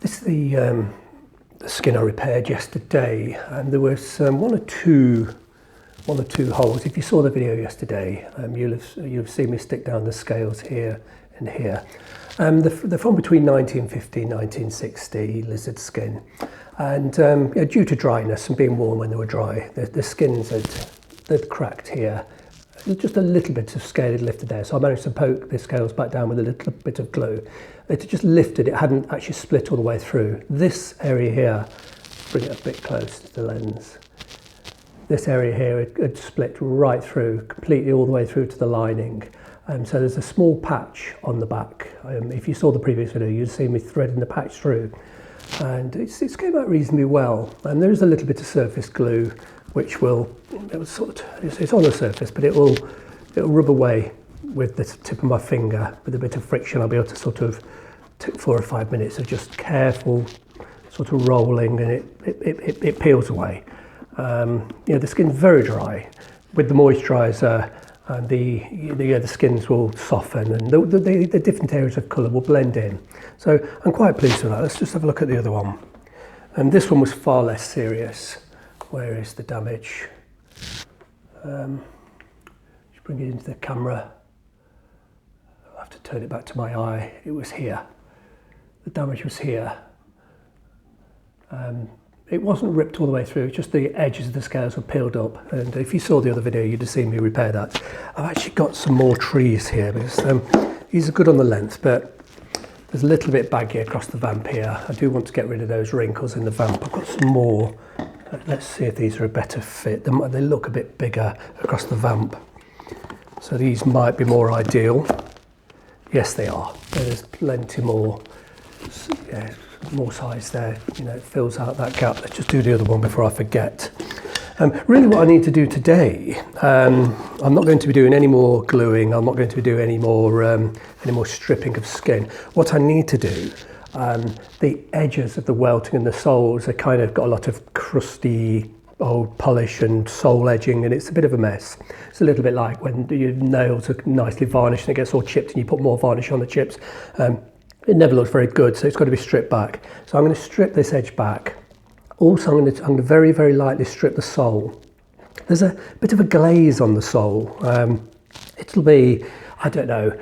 This is the skin I repaired yesterday, and there was one or two holes. If you saw the video yesterday, you'll have seen me stick down the scales here and here. They're from between 1950 and 1960 lizard skin, and due to dryness and being warm when they were dry, the skins had cracked here. Just a little bit of scale had lifted there, so I managed to poke the scales back down with a little bit of glue. It had just lifted, it hadn't actually split all the way through. This area here, bring it a bit close to the lens. This area here had split right through, completely all the way through to the lining. So there's a small patch on the back. If you saw the previous video, you'd see me threading the patch through. And it's came out reasonably well. And there is a little bit of surface glue, which it's on the surface, but it'll rub away with the tip of my finger. With a bit of friction, I'll be able to sort of take 4 or 5 minutes of just careful sort of rolling, and it peels away. The skin's very dry. With the moisturiser, and the skins will soften, and the different areas of colour will blend in. So I'm quite pleased with that. Let's just have a look at the other one. And this one was far less serious. Where is the damage? Just bring it into the camera. I'll have to turn it back to my eye. It was here. The damage was here. It wasn't ripped all the way through, just the edges of the scales were peeled up. And if you saw the other video, you'd have seen me repair that. I've actually got some more trees here, because these are good on the length, but there's a little bit baggy across the vamp here. I do want to get rid of those wrinkles in the vamp. I've got some more. Let's see if these are a better fit. They look a bit bigger across the vamp. So these might be more ideal. Yes, they are. There's plenty more. Yeah, more size there, it fills out that gap. Let's just do the other one before I forget. Really what I need to do today, I'm not going to be doing any more gluing, I'm not going to be doing any more stripping of skin. What I need to do, the edges of the welting and the soles are kind of got a lot of crusty old polish and sole edging, and it's a bit of a mess. It's a little bit like when your nails are nicely varnished and it gets all chipped and you put more varnish on the chips. It never looks very good, so it's got to be stripped back. So I'm going to strip this edge back. Also, I'm going to very, very lightly strip the sole. There's a bit of a glaze on the sole. It'll be, I don't know,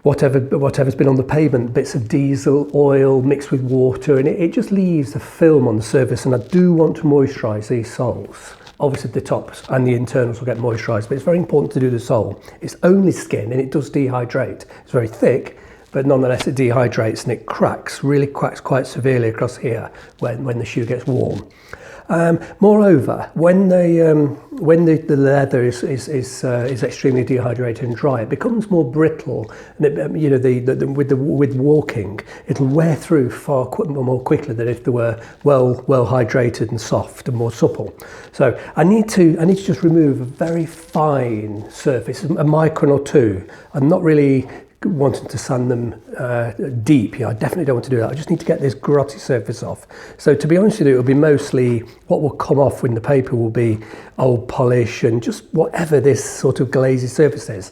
whatever's been on the pavement, bits of diesel oil mixed with water, and it just leaves a film on the surface. And I do want to moisturise these soles. Obviously the tops and the internals will get moisturised, but it's very important to do the sole. It's only skin and it does dehydrate. It's very thick, but nonetheless it dehydrates and it cracks quite severely across here when the shoe gets warm. Moreover, when the leather is extremely dehydrated and dry, it becomes more brittle, and with walking, it'll wear through far more quickly than if they were well hydrated and soft and more supple. So I need to just remove a very fine surface, a micron or two. I'm not really wanting to sand them deep. I definitely don't want to do that. I just need to get this grotty surface off. So to be honest with you, it'll be mostly what will come off when the paper will be old polish and just whatever this sort of glazy surface is.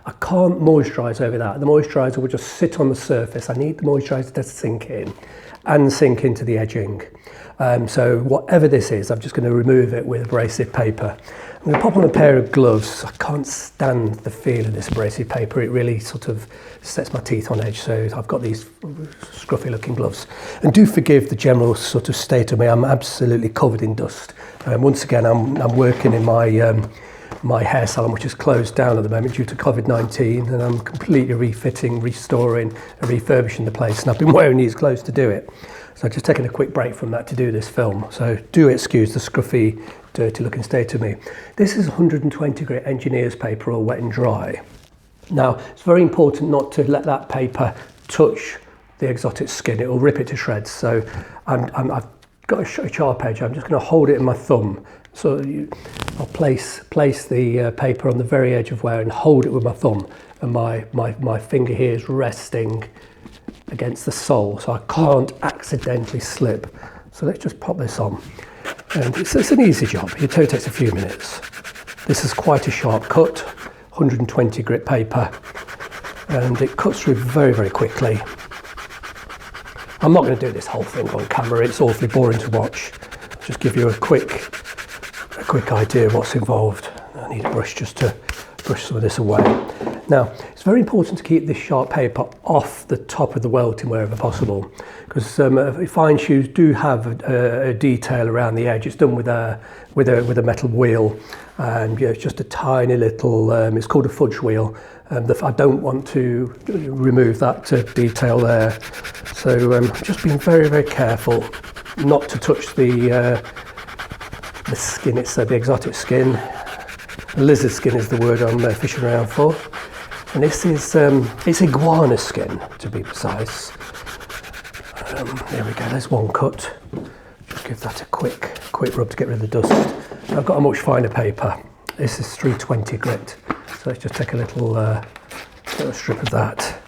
I can't moisturise over that. The moisturiser will just sit on the surface. I need the moisturiser to sink in and sink into the edging. So whatever this is, I'm just going to remove it with abrasive paper. I'm going to pop on a pair of gloves. I can't stand the feel of this abrasive paper. It really sort of sets my teeth on edge. So I've got these scruffy looking gloves. And do forgive the general sort of state of me. I'm absolutely covered in dust. Once again, I'm working in my hair salon, which is closed down at the moment due to COVID-19, and I'm completely refitting, restoring and refurbishing the place, and I've been wearing these clothes to do it. So I've just taken a quick break from that to do this film. So do excuse the scruffy, dirty looking state of me. This is 120 grit engineer's paper, all wet and dry. Now, it's very important not to let that paper touch the exotic skin. It will rip it to shreds. So I've got a sharp edge. I'm just going to hold it in my thumb. So I'll place the paper on the very edge of wear and hold it with my thumb. And my finger here is resting against the sole, so I can't accidentally slip. So let's just pop this on. And it's an easy job. It only takes a few minutes. This is quite a sharp cut, 120 grit paper, and it cuts through very, very quickly. I'm not going to do this whole thing on camera, it's awfully boring to watch. I'll just give you a quick idea of what's involved. I need a brush just to brush some of this away. Now, it's very important to keep this sharp paper off the top of the welting wherever possible, because fine shoes do have a detail around the edge. It's done with a metal wheel, and it's just a tiny little, it's called a fudge wheel. I don't want to remove that detail there. So just being very, very careful not to touch the skin. It's the exotic skin. Lizard skin is the word I'm fishing around for. And this is, it's iguana skin, to be precise. There we go, there's one cut. Just give that a quick rub to get rid of the dust. I've got a much finer paper. This is 320 grit. So let's just take a little strip of that.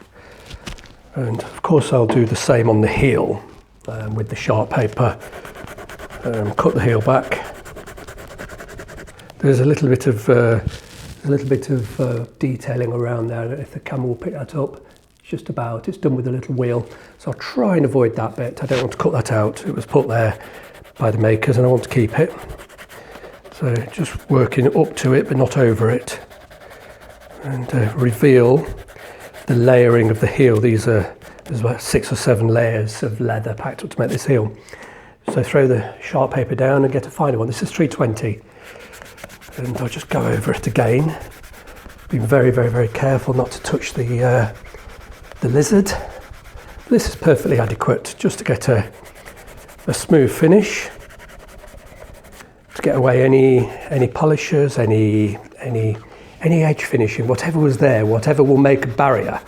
And of course I'll do the same on the heel with the sharp paper. Cut the heel back. There's a little bit of detailing around there. If the camera will pick that up, it's done with a little wheel. So I'll try and avoid that bit. I don't want to cut that out. It was put there by the makers and I want to keep it. So just working up to it but not over it. And reveal the layering of the heel. There's about 6 or 7 layers of leather packed up to make this heel. So throw the sharp paper down and get a finer one. This is 320. And I'll just go over it again. Be very, very, very careful not to touch the lizard. This is perfectly adequate just to get a smooth finish. To get away any polishers, any edge finishing, whatever was there, whatever will make a barrier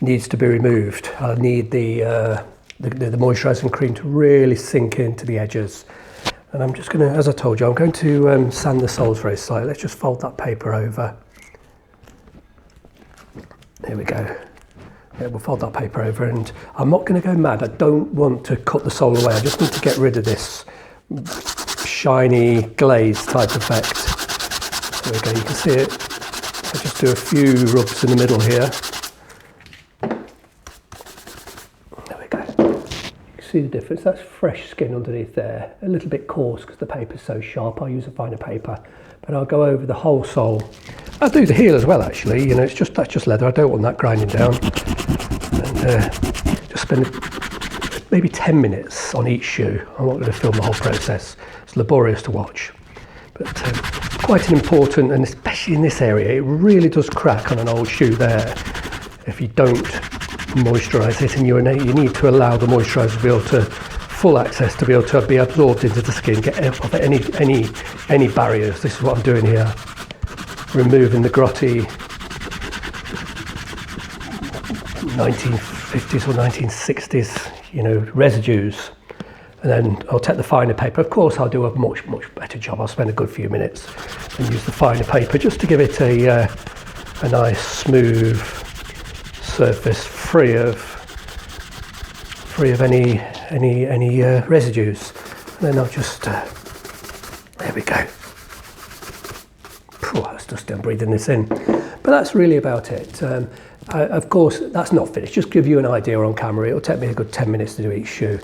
needs to be removed. I'll need the moisturising cream to really sink into the edges. And I'm just going to, as I told you, I'm going to sand the soles very slightly. Let's just fold that paper over. There we go. Yeah, we'll fold that paper over, and I'm not going to go mad. I don't want to cut the sole away. I just need to get rid of this shiny glaze type effect. There we go, you can see it. I just do a few rubs in the middle here. See the difference? That's fresh skin underneath there, a little bit coarse because the paper's so sharp. I'll use a finer paper, but I'll go over the whole sole. I'll do the heel as well, actually. You know, that's just leather. I don't want that grinding down. And just spend maybe 10 minutes on each shoe. I'm not going to film the whole process. It's laborious to watch, but quite an important, and especially in this area, it really does crack on an old shoe there if you don't moisturise it, and you need to allow the moisturiser to be able to full access to be able to be absorbed into the skin, get off any barriers. This is what I'm doing here, removing the grotty 1950s or 1960s residues, and then I'll take the finer paper. Of course I'll do a much better job. I'll spend a good few minutes and use the finer paper just to give it a nice smooth surface, free of any residues. And then I'll just there we go. That's just I'm breathing this in, but that's really about it. Of course that's not finished, just give you an idea on camera. It'll take me a good 10 minutes to do each shoe.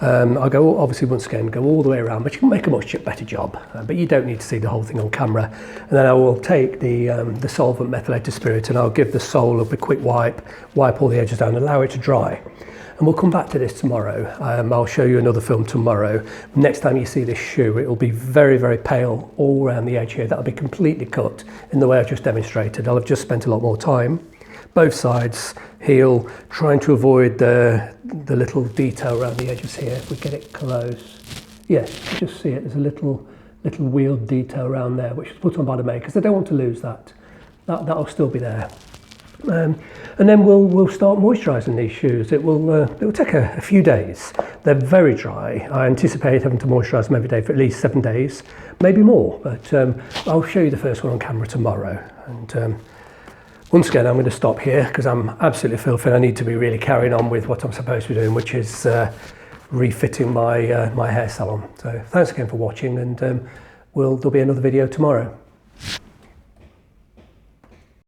I'll go, obviously, once again, go all the way around, but you can make a much better job. But you don't need to see the whole thing on camera. And then I will take the solvent methylated spirit, and I'll give the sole a quick wipe all the edges down, allow it to dry. And we'll come back to this tomorrow. I'll show you another film tomorrow. Next time you see this shoe, it will be very, very pale all around the edge here. That'll be completely cut in the way I've just demonstrated. I'll have just spent a lot more time. Both sides, heel, trying to avoid the little detail around the edges here. If we get it close, yes, you just see it. There's a little wheeled detail around there, which is put on by the makers. They don't want to lose that. That'll still be there. And then we'll start moisturising these shoes. It will take a few days. They're very dry. I anticipate having to moisturise them every day for at least 7 days, maybe more. But I'll show you the first one on camera tomorrow. And once again, I'm going to stop here because I'm absolutely filthy. I need to be really carrying on with what I'm supposed to be doing, which is refitting my hair salon. So thanks again for watching, and there'll be another video tomorrow.